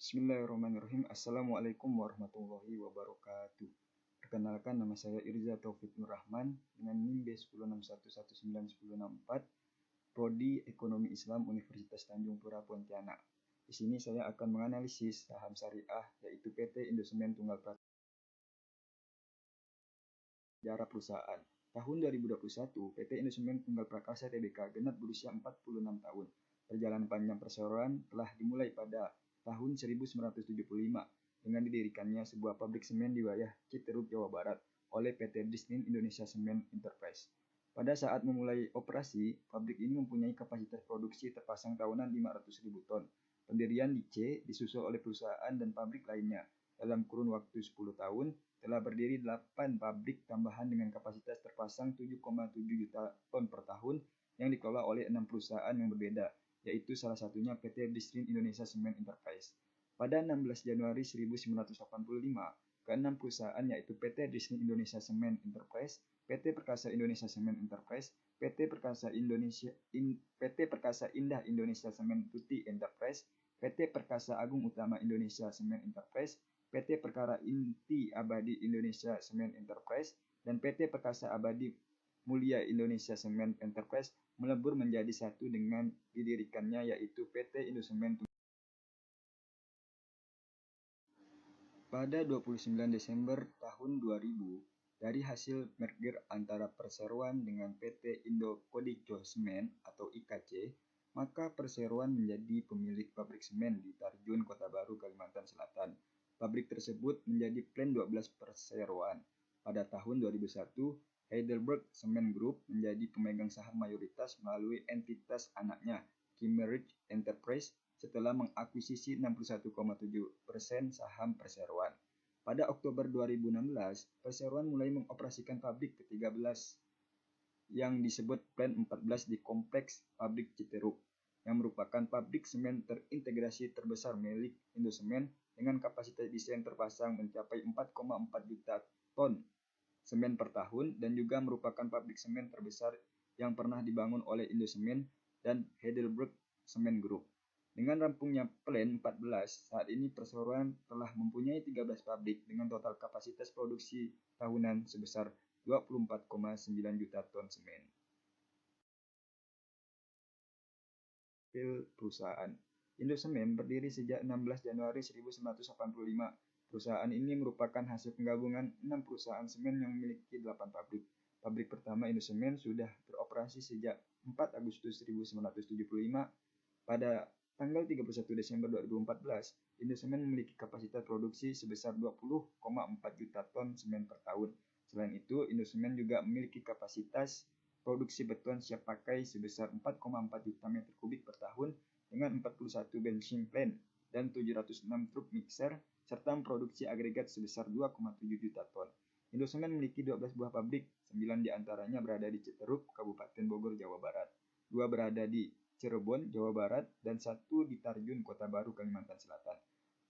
Bismillahirrahmanirrahim. Assalamualaikum warahmatullahi wabarakatuh. Perkenalkan, nama saya Irza Taufik Nur Rahman dengan NIM B1061191064, Prodi Ekonomi Islam Universitas Tanjung Pura Pontianak. Di sini saya akan menganalisis saham syariah yaitu PT Indosemen Tunggal Prakarsa. Sejarah perusahaan. Tahun 2021, PT Indosemen Tunggal Prakarsa Tbk genap berusia 46 tahun. Perjalanan panjang perseroan telah dimulai pada tahun 1975 dengan didirikannya sebuah pabrik semen di wilayah Citeruk, Jawa Barat oleh PT Disnin Indonesia Semen Enterprise. Pada saat memulai operasi, pabrik ini mempunyai kapasitas produksi terpasang tahunan 500.000 ton. Pendirian di C disusul oleh perusahaan dan pabrik lainnya. Dalam kurun waktu 10 tahun, telah berdiri 8 pabrik tambahan dengan kapasitas terpasang 7,7 juta ton per tahun yang dikelola oleh 6 perusahaan yang berbeda, yaitu salah satunya PT Disnin Indonesia Semen Enterprise. Pada 16 Januari 1985, keenam perusahaan yaitu PT Disnin Indonesia Semen Enterprise, PT Perkasa Indonesia Semen Enterprise, PT Perkasa Indah Indonesia Semen Putih Enterprise, PT Perkasa Agung Utama Indonesia Semen Enterprise, PT Perkara Inti Abadi Indonesia Semen Enterprise, dan PT Perkasa Abadi Mulia Indonesia Semen Enterprise melebur menjadi satu dengan didirikannya yaitu PT Indosemen. Pada 29 Desember tahun 2000, dari hasil merger antara perseroan dengan PT Indo Kodico Semen atau IKC, maka perseroan menjadi pemilik pabrik semen di Tarjun, Kota Baru, Kalimantan Selatan. Pabrik tersebut menjadi Plan 12 perseroan. Pada tahun 2001, Heidelberg Cement Group menjadi pemegang saham mayoritas melalui entitas anaknya, Kimmeridge Enterprise, setelah mengakuisisi 61,7% saham perseroan. Pada Oktober 2016, perseroan mulai mengoperasikan pabrik ke-13 yang disebut Plan 14 di Kompleks Pabrik Citeruk, yang merupakan pabrik semen terintegrasi terbesar milik Indosemen dengan kapasitas desain terpasang mencapai 4,4 juta ton semen per tahun dan juga merupakan pabrik semen terbesar yang pernah dibangun oleh Indosemen dan Heidelberg Cement Group. Dengan rampungnya Plan 14, saat ini perseroan telah mempunyai 13 pabrik dengan total kapasitas produksi tahunan sebesar 24,9 juta ton semen. Perusahaan Indosemen berdiri sejak 16 Januari 1985. Perusahaan ini merupakan hasil penggabungan 6 perusahaan semen yang memiliki 8 pabrik. Pabrik pertama Indosemen sudah beroperasi sejak 4 Agustus 1975. Pada tanggal 31 Desember 2014, Indosemen memiliki kapasitas produksi sebesar 20,4 juta ton semen per tahun. Selain itu, Indosemen juga memiliki kapasitas produksi beton siap pakai sebesar 4,4 juta meter kubik per tahun dengan 41 benching plant dan 706 truk mixer serta memproduksi agregat sebesar 2,7 juta ton. Indosemen memiliki 12 buah pabrik, 9 diantaranya berada di Citeruk, Kabupaten Bogor, Jawa Barat, 2 berada di Cirebon, Jawa Barat, dan 1 di Tarjun, Kota Baru, Kalimantan Selatan.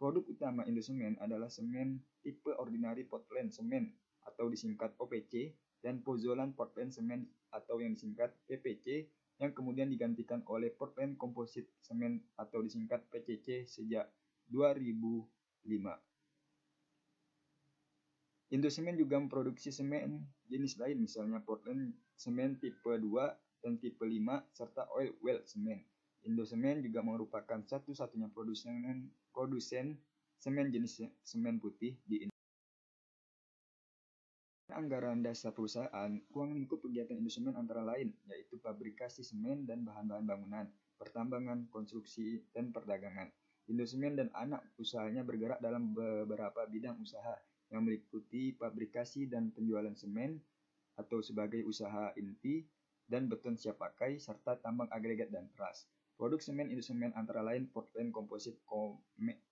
Produk utama Indosemen adalah semen tipe Ordinary Portland Cement atau disingkat OPC dan Pozzolan Portland Cement atau yang disingkat PPC yang kemudian digantikan oleh Portland Composite Cement atau disingkat PCC sejak 2005. Indosemen juga memproduksi semen jenis lain misalnya Portland Cement tipe 2 dan tipe 5 serta Oil Well Cement. Indosemen juga merupakan satu-satunya produsen semen jenis semen putih di Indonesia. Anggaran dasar perusahaan, ruang lingkup kegiatan Indosemen antara lain yaitu fabrikasi semen dan bahan-bahan bangunan, pertambangan, konstruksi, dan perdagangan. Indosemen dan anak usahanya bergerak dalam beberapa bidang usaha yang meliputi fabrikasi dan penjualan semen atau sebagai usaha inti dan beton siap pakai serta tambang agregat dan peras. Produk semen Indosemen antara lain Portland Composite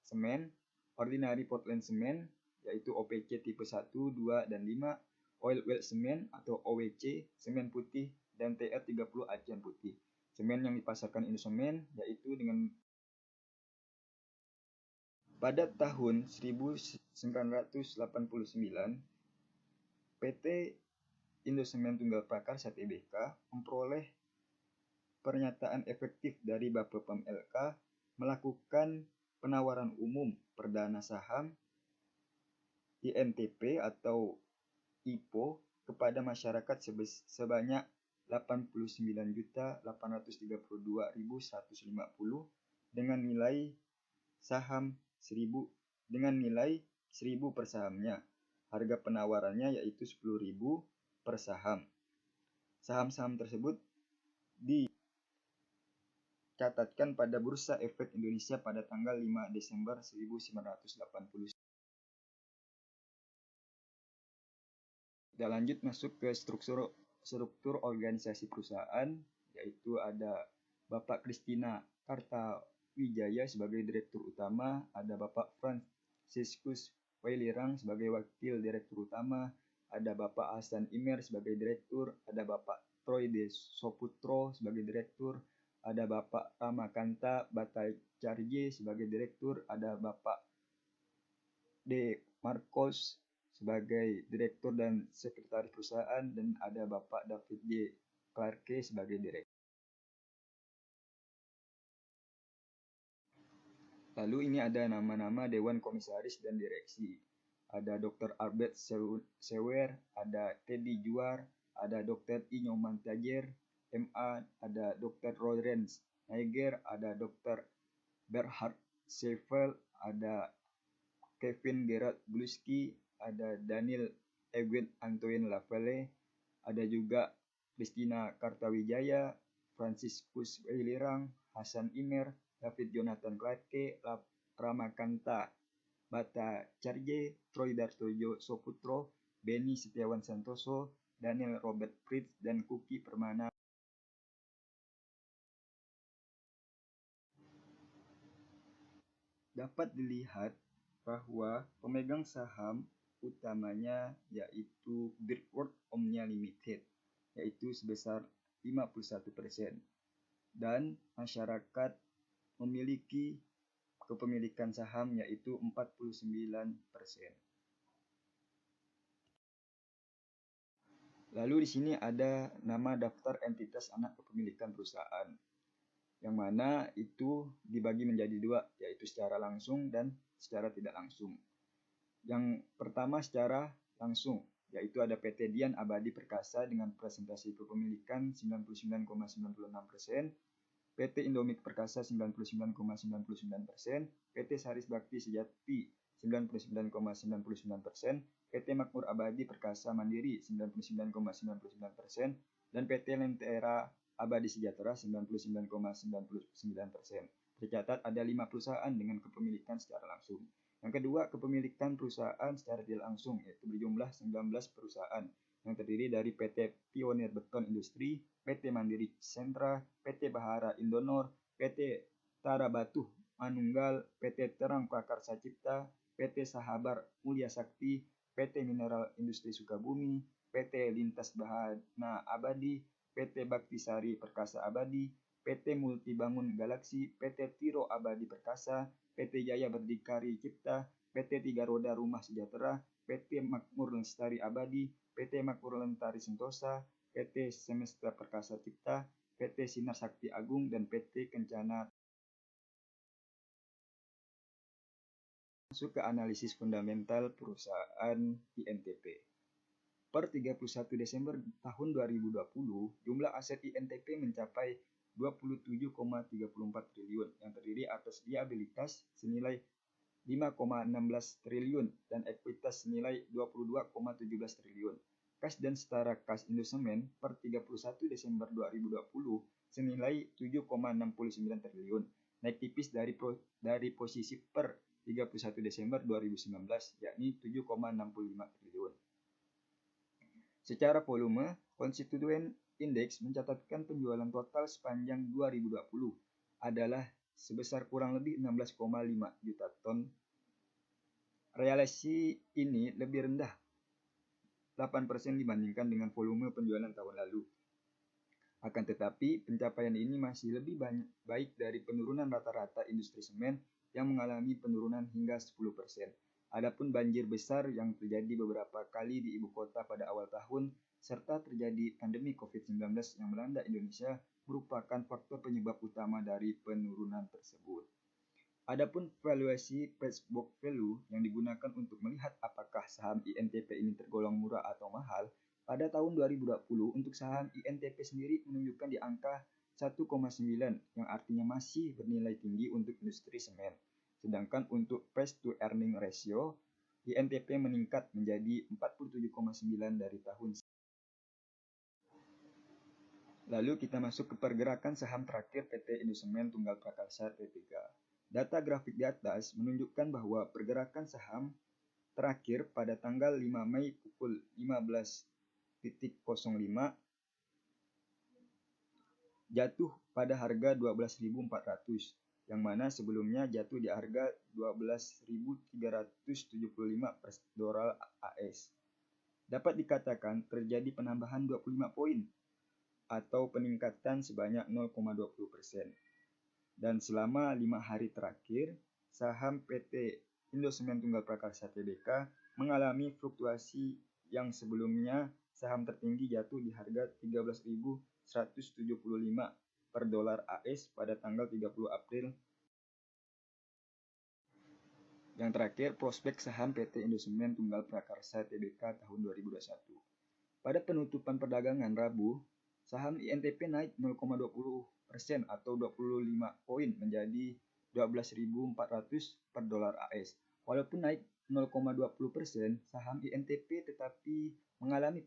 Cement, Ordinary Portland Cement yaitu OPC tipe 1, 2, dan 5, Oil Well Cement atau OWC, semen putih, dan TR30 acian putih. Semen yang dipasarkan Indosemen yaitu dengan pada tahun 1989, PT Indosemen Tunggal Prakarsa Tbk memperoleh pernyataan efektif dari Bapepam LK melakukan penawaran umum perdana saham INTP atau IPO kepada masyarakat sebanyak 89.832.150 dengan nilai saham 1000 per sahamnya. Harga penawarannya yaitu 10.000 per saham. Saham-saham tersebut dicatatkan pada Bursa Efek Indonesia pada tanggal 5 Desember 1980. Kita lanjut masuk ke struktur organisasi perusahaan, yaitu ada Bapak Kristina Kartawijaya sebagai Direktur Utama, ada Bapak Franciscus Wailirang sebagai Wakil Direktur Utama, ada Bapak Hasan Imer sebagai Direktur, ada Bapak Troy De Soputro sebagai Direktur, ada Bapak Ramakanta Bhattacharjee sebagai Direktur, ada Bapak D. Marcos sebagai Direktur dan Sekretaris Perusahaan, dan ada Bapak David J. Clarke sebagai Direktur. Lalu ini ada nama-nama Dewan Komisaris dan Direksi. Ada Dr. Albert Sewer, ada Teddy Juar, ada Dr. Inyoman Tajer, MA, ada Dr. Lawrence Niger, ada Dr. Berhard Sevel, ada Kevin Gerard Bluski, ada Daniel Eugen Antoine Lavalle, ada juga Kristina Kartawijaya, Franciscus Wailirang, Hasan Imer, David Jonathan Clarke, Ramakanta Bhattacharjee, Troy Dartojo Soputro, Benny Setiawan Santoso, Daniel Robert Fritz, dan Kuki Permana. Dapat dilihat bahwa pemegang saham utamanya yaitu Brickworks Omnia Limited, yaitu sebesar 51%, dan masyarakat memiliki kepemilikan saham yaitu 49%. Lalu di sini ada nama daftar entitas anak kepemilikan perusahaan, yang mana itu dibagi menjadi dua, yaitu secara langsung dan secara tidak langsung. Yang pertama secara langsung, yaitu ada PT Dian Abadi Perkasa dengan presentasi kepemilikan 99,96%, PT Indomie Perkasa 99,99%, PT Saris Bakti Sejati 99,99%, PT Makmur Abadi Perkasa Mandiri 99,99%, dan PT Lentera Abadi Sejahtera 99,99%. Tercatat ada 5 perusahaan dengan kepemilikan secara langsung. Yang kedua, kepemilikan perusahaan secara tidak langsung, yaitu berjumlah 19 perusahaan yang terdiri dari PT Pionir Beton Industri, PT Mandiri Sentra, PT Bahara Indonor, PT Tara Batuh Manunggal, PT Terang Prakarsa Cipta, PT Sahabar Mulia Sakti, PT Mineral Industri Sukabumi, PT Lintas Bahana Abadi, PT Baktisari Perkasa Abadi, PT Multibangun Galaksi, PT Tiro Abadi Perkasa, PT Jaya Berdikari Cipta, PT Tiga Roda Rumah Sejahtera, PT Makmur Lestari Abadi, PT Makmur Lestari Sentosa, PT Semesta Perkasa Cipta, PT Sinar Sakti Agung, dan PT Kencana. Masuk ke analisis fundamental perusahaan INTP. Per 31 Desember tahun 2020, jumlah aset INTP mencapai 27,34 triliun yang terdiri atas liabilitas senilai 5,16 triliun dan ekuitas senilai 22,17 triliun. Kas dan setara kas Indosemen per 31 Desember 2020 senilai 7,69 triliun, naik tipis dari posisi per 31 Desember 2019, yakni 7,65 triliun. Secara volume, konstituen indeks mencatatkan penjualan total sepanjang 2020 adalah sebesar kurang lebih 16,5 juta ton. Realisasi ini lebih rendah 8% dibandingkan dengan volume penjualan tahun lalu. Akan tetapi, pencapaian ini masih lebih baik dari penurunan rata-rata industri semen yang mengalami penurunan hingga 10%. Adapun banjir besar yang terjadi beberapa kali di ibu kota pada awal tahun, serta terjadi pandemi COVID-19 yang melanda Indonesia merupakan faktor penyebab utama dari penurunan tersebut. Adapun valuasi price book value yang digunakan untuk melihat apakah saham INTP ini tergolong murah atau mahal, pada tahun 2020 untuk saham INTP sendiri menunjukkan di angka 1,9 yang artinya masih bernilai tinggi untuk industri semen. Sedangkan untuk price to earning ratio, INTP meningkat menjadi 47,9 dari tahun. Lalu kita masuk ke pergerakan saham terakhir PT Indosemen Tunggal Prakarsa Tbk. Data grafik di atas menunjukkan bahwa pergerakan saham terakhir pada tanggal 5 Mei pukul 15.05 jatuh pada harga 12.400, yang mana sebelumnya jatuh di harga 12.375 per dolar AS. Dapat dikatakan terjadi penambahan 25 poin atau peningkatan sebanyak 0,20%. Dan selama 5 hari terakhir, saham PT Indosemen Tunggal Prakarsa Tbk mengalami fluktuasi yang sebelumnya saham tertinggi jatuh di harga 13.175 per dolar AS pada tanggal 30 April. Yang terakhir, prospek saham PT Indosemen Tunggal Prakarsa Tbk tahun 2021. Pada penutupan perdagangan Rabu, saham INTP naik 0,20% atau 25 poin menjadi 12.400 per dolar AS. Walaupun naik 0,20%, saham INTP tetapi mengalami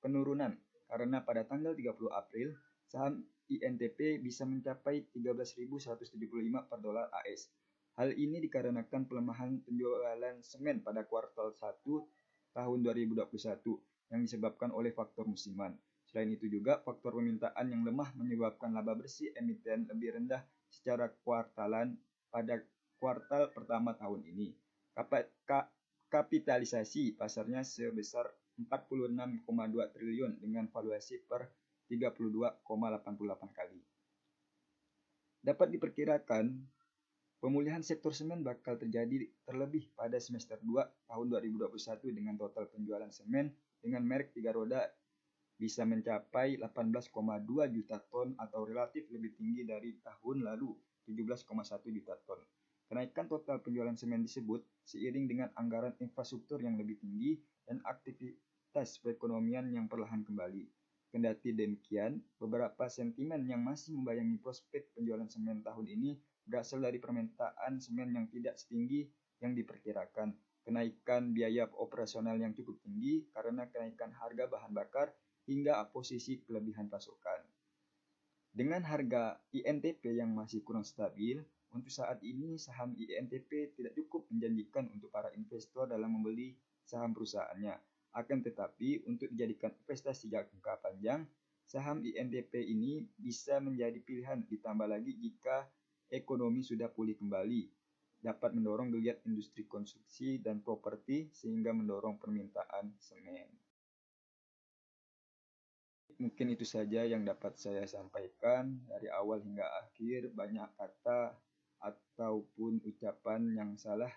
penurunan karena pada tanggal 30 April, saham INTP bisa mencapai 13.175 per dolar AS. Hal ini dikarenakan pelemahan penjualan semen pada kuartal 1 tahun 2021 yang disebabkan oleh faktor musiman. Selain itu juga, faktor permintaan yang lemah menyebabkan laba bersih emiten lebih rendah secara kuartalan pada kuartal pertama tahun ini. Kapitalisasi pasarnya sebesar 46,2 triliun dengan valuasi per 32,88 kali. Dapat diperkirakan, pemulihan sektor semen bakal terjadi terlebih pada semester 2 tahun 2021 dengan total penjualan semen dengan merek 3 roda bisa mencapai 18,2 juta ton atau relatif lebih tinggi dari tahun lalu 17,1 juta ton. Kenaikan total penjualan semen disebut seiring dengan anggaran infrastruktur yang lebih tinggi dan aktivitas perekonomian yang perlahan kembali. Kendati demikian, beberapa sentimen yang masih membayangi prospek penjualan semen tahun ini berasal dari permintaan semen yang tidak setinggi yang diperkirakan, kenaikan biaya operasional yang cukup tinggi karena kenaikan harga bahan bakar, hingga posisi kelebihan pasokan. Dengan harga INTP yang masih kurang stabil, untuk saat ini saham INTP tidak cukup menjanjikan untuk para investor dalam membeli saham perusahaannya. Akan tetapi, untuk dijadikan investasi jangka panjang, saham INTP ini bisa menjadi pilihan, ditambah lagi jika ekonomi sudah pulih kembali, dapat mendorong geliat industri konstruksi dan properti sehingga mendorong permintaan semen. Mungkin itu saja yang dapat saya sampaikan dari awal hingga akhir. Banyak kata ataupun ucapan yang salah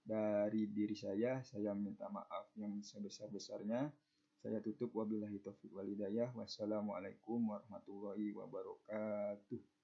dari diri saya minta maaf yang sebesar-besarnya. Saya tutup, wabillahi taufiq wal hidayah. Wassalamualaikum warahmatullahi wabarakatuh.